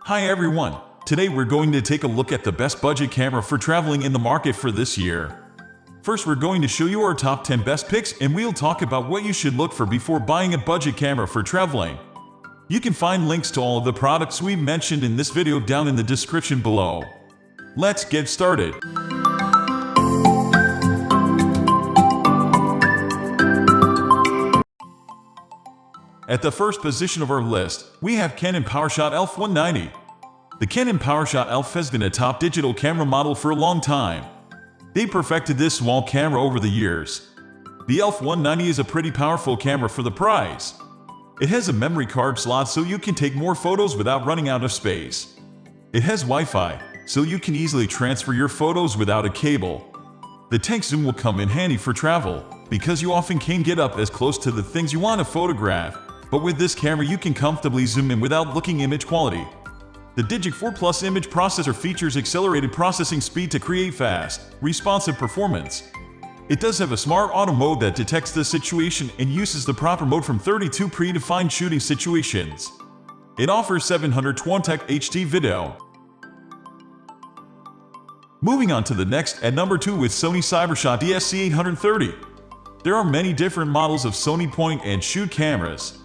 Hi everyone! Today we're going to take a look at the best budget camera for traveling in the market for this year. First, we're going to show you our top 10 best picks, and we'll talk about what you should look for before buying a budget camera for traveling. You can find links to all of the products we mentioned in this video down in the description below. Let's get started. At the first position of our list, we have Canon Powershot ELPH 190. The Canon Powershot ELPH has been a top digital camera model for a long time. They perfected this small camera over the years. The ELPH 190 is a pretty powerful camera for the price. It has a memory card slot so you can take more photos without running out of space. It has Wi-Fi, so you can easily transfer your photos without a cable. The tank zoom will come in handy for travel, because you often can't get up as close to the things you want to photograph. But with this camera you can comfortably zoom in without looking image quality. The Digic 4 Plus image processor features accelerated processing speed to create fast, responsive performance. It does have a smart auto mode that detects the situation and uses the proper mode from 32 predefined shooting situations. It offers 720p HD video. Moving on to the next, at number 2 with Sony Cybershot DS830. There are many different models of Sony point-and-shoot cameras.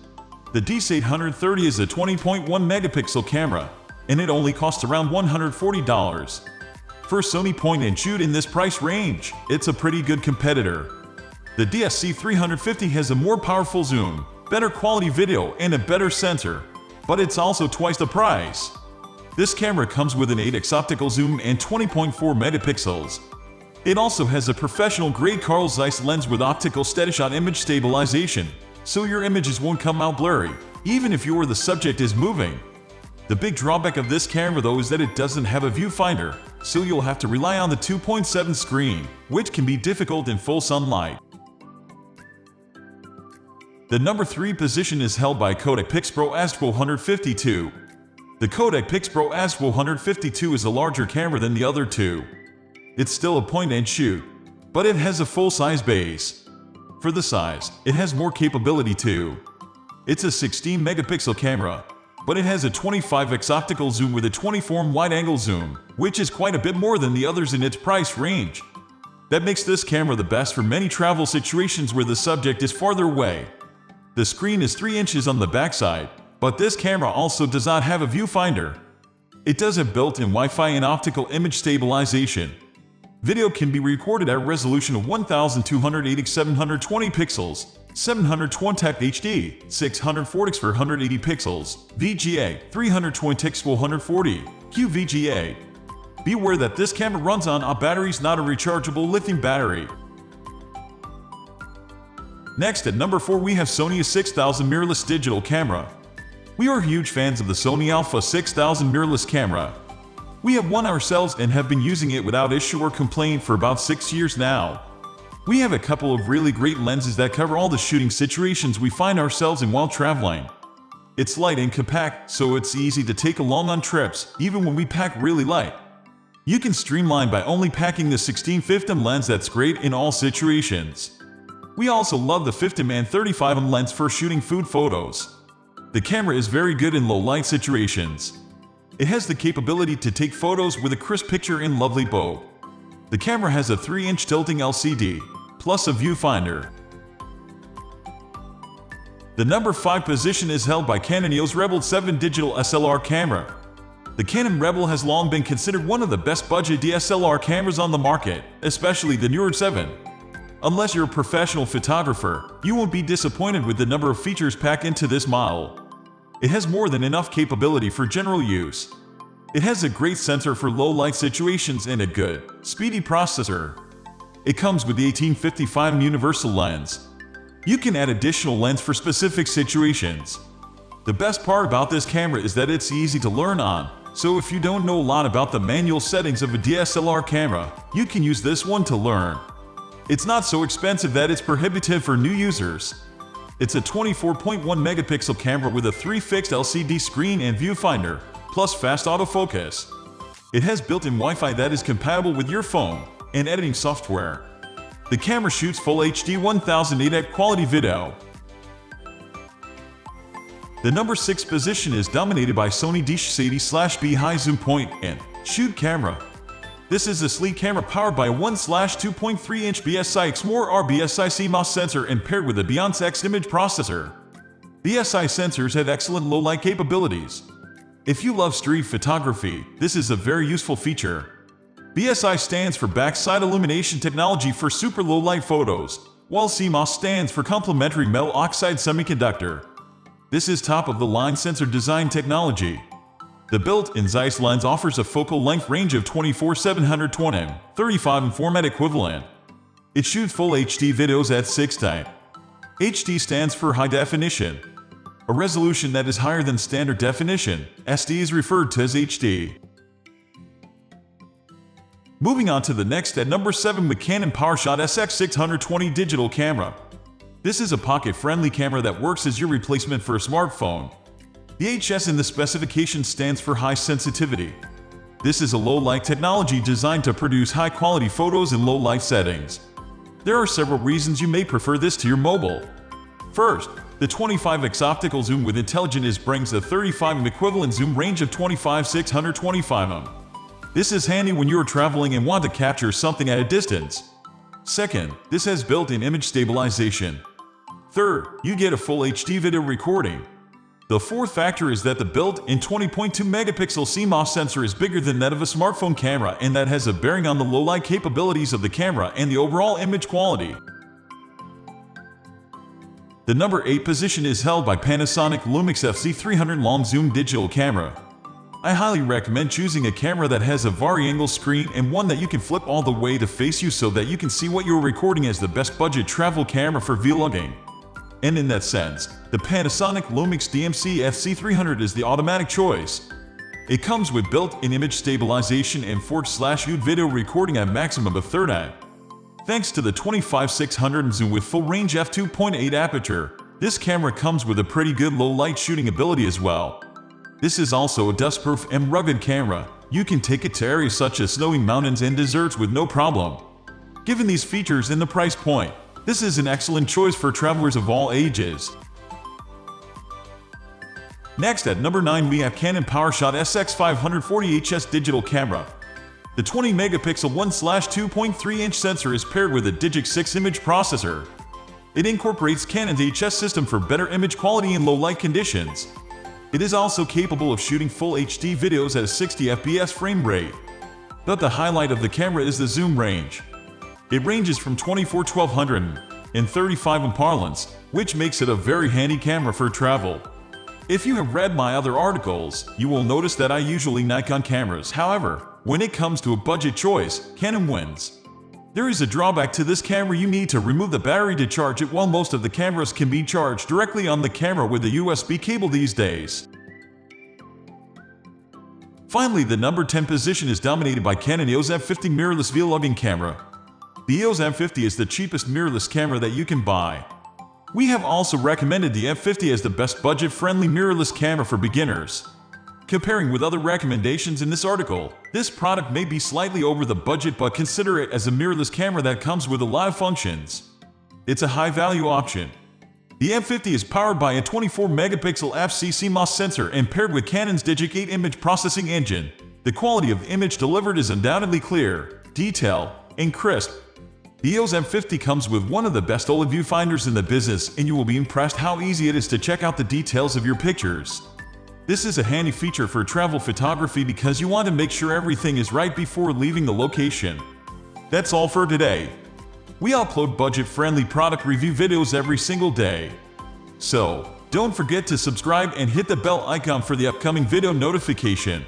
The DS830 is a 20.1 megapixel camera, and it only costs around $140. For Sony point-and-shoot in this price range, it's a pretty good competitor. The DS350 has a more powerful zoom, better quality video, and a better sensor, but it's also twice the price. This camera comes with an 8x optical zoom and 20.4 megapixels. It also has a professional-grade Carl Zeiss lens with optical steadyshot image stabilization, so your images won't come out blurry, even if the subject is moving. The big drawback of this camera though is that it doesn't have a viewfinder, so you'll have to rely on the 2.7 screen, which can be difficult in full sunlight. The number 3 position is held by Kodak Pixpro S 152. The Kodak Pixpro S 152 is a larger camera than the other two. It's still a point-and-shoot, but it has a full-size base. For the size, it has more capability too. It's a 16 megapixel camera, but it has a 25x optical zoom with a 24 wide-angle zoom, which is quite a bit more than the others in its price range. That makes this camera the best for many travel situations where the subject is farther away. The screen is 3 inches on the backside, but this camera also does not have a viewfinder. It does have built-in Wi-Fi and optical image stabilization. Video can be recorded at a resolution of 1280 x 720 pixels, 720p HD, 640x for 180 pixels, VGA, 320x x 440, QVGA. Be aware that this camera runs on a battery, not a rechargeable lithium battery. Next, at number 4 we have Sony 6000 mirrorless digital camera. We are huge fans of the Sony Alpha 6000 mirrorless camera. We have one ourselves and have been using it without issue or complaint for about 6 years now. We have a couple of really great lenses that cover all the shooting situations we find ourselves in while traveling. It's light and compact, so it's easy to take along on trips, even when we pack really light. You can streamline by only packing the 16-50mm lens that's great in all situations. We also love the 50mm and 35mm lens for shooting food photos. The camera is very good in low light situations. It has the capability to take photos with a crisp picture in lovely bow. The camera has a 3-inch tilting LCD, plus a viewfinder. The number 5 position is held by Canon EOS Rebel 7 digital SLR camera. The Canon Rebel has long been considered one of the best budget DSLR cameras on the market, especially the newer 7. Unless you're a professional photographer, you won't be disappointed with the number of features packed into this model. It has more than enough capability for general use. It has a great sensor for low light situations and a good, speedy processor. It comes with the 1855 universal lens. You can add additional lens for specific situations. The best part about this camera is that it's easy to learn on, so if you don't know a lot about the manual settings of a DSLR camera, you can use this one to learn. It's not so expensive that it's prohibitive for new users. It's a 24.1 megapixel camera with a 3 fixed LCD screen and viewfinder, plus fast autofocus. It has built-in Wi-Fi that is compatible with your phone and editing software. The camera shoots full HD 1080p quality video. The number 6 position is dominated by Sony D City/B high zoom point and shoot camera. This is a sleek camera powered by a 1/2.3-inch BSI-X-More BSI CMOS sensor and paired with a Beyond X image processor. BSI sensors have excellent low-light capabilities. If you love street photography, this is a very useful feature. BSI stands for backside illumination technology for super low-light photos, while CMOS stands for complementary metal oxide semiconductor. This is top-of-the-line sensor design technology. The built-in Zeiss lens offers a focal length range of 24-720, 35 and format equivalent. It shoots full HD videos at 6:9. HD stands for high definition, a resolution that is higher than standard definition. SD is referred to as HD. Moving on to the next at number 7, the Canon Powershot SX620 digital camera. This is a pocket-friendly camera that works as your replacement for a smartphone. The HS in the specification stands for high sensitivity. This is a low-light technology designed to produce high-quality photos in low-light settings. There are several reasons you may prefer this to your mobile. First, the 25x optical zoom with intelligent IS brings a 35mm equivalent zoom range of 25-625mm. This is handy when you are traveling and want to capture something at a distance. Second, this has built-in image stabilization. Third, you get a full HD video recording. The fourth factor is that the built-in 20.2 megapixel CMOS sensor is bigger than that of a smartphone camera, and that has a bearing on the low-light capabilities of the camera and the overall image quality. The number 8 position is held by Panasonic Lumix FC300 long zoom digital camera. I highly recommend choosing a camera that has a vari-angle screen and one that you can flip all the way to face you so that you can see what you're recording as the best budget travel camera for vlogging. And in that sense, the Panasonic Lumix DMC FC300 is the automatic choice. It comes with built-in image stabilization and 4:8 video recording at maximum of 30. Thanks to the 25-600 zoom with full range f2.8 aperture, this camera comes with a pretty good low-light shooting ability as well. This is also a dust-proof and rugged camera. You can take it to areas such as snowy mountains and deserts with no problem. Given these features and the price point, this is an excellent choice for travelers of all ages. Next at number 9 we have Canon Powershot SX540HS digital camera. The 20 megapixel 1/2.3-inch sensor is paired with a Digic 6 image processor. It incorporates Canon's HS system for better image quality in low light conditions. It is also capable of shooting full HD videos at a 60 FPS frame rate. But the highlight of the camera is the zoom range. It ranges from 24-1200 and 35 in parlance, which makes it a very handy camera for travel. If you have read my other articles, you will notice that I usually Nikon cameras. However, when it comes to a budget choice, Canon wins. There is a drawback to this camera. You need to remove the battery to charge it, while most of the cameras can be charged directly on the camera with a USB cable these days. Finally, the number 10 position is dominated by Canon EOS M50 mirrorless vlogging camera. The EOS M50 is the cheapest mirrorless camera that you can buy. We have also recommended the M50 as the best budget-friendly mirrorless camera for beginners. Comparing with other recommendations in this article, this product may be slightly over the budget, but consider it as a mirrorless camera that comes with a lot of functions. It's a high-value option. The M50 is powered by a 24 megapixel FC CMOS sensor and paired with Canon's Digic 8 image processing engine. The quality of the image delivered is undoubtedly clear, detailed, and crisp. The EOS M50 comes with one of the best OLED viewfinders in the business, and you will be impressed how easy it is to check out the details of your pictures. This is a handy feature for travel photography because you want to make sure everything is right before leaving the location. That's all for today. We upload budget-friendly product review videos every single day. So, don't forget to subscribe and hit the bell icon for the upcoming video notification.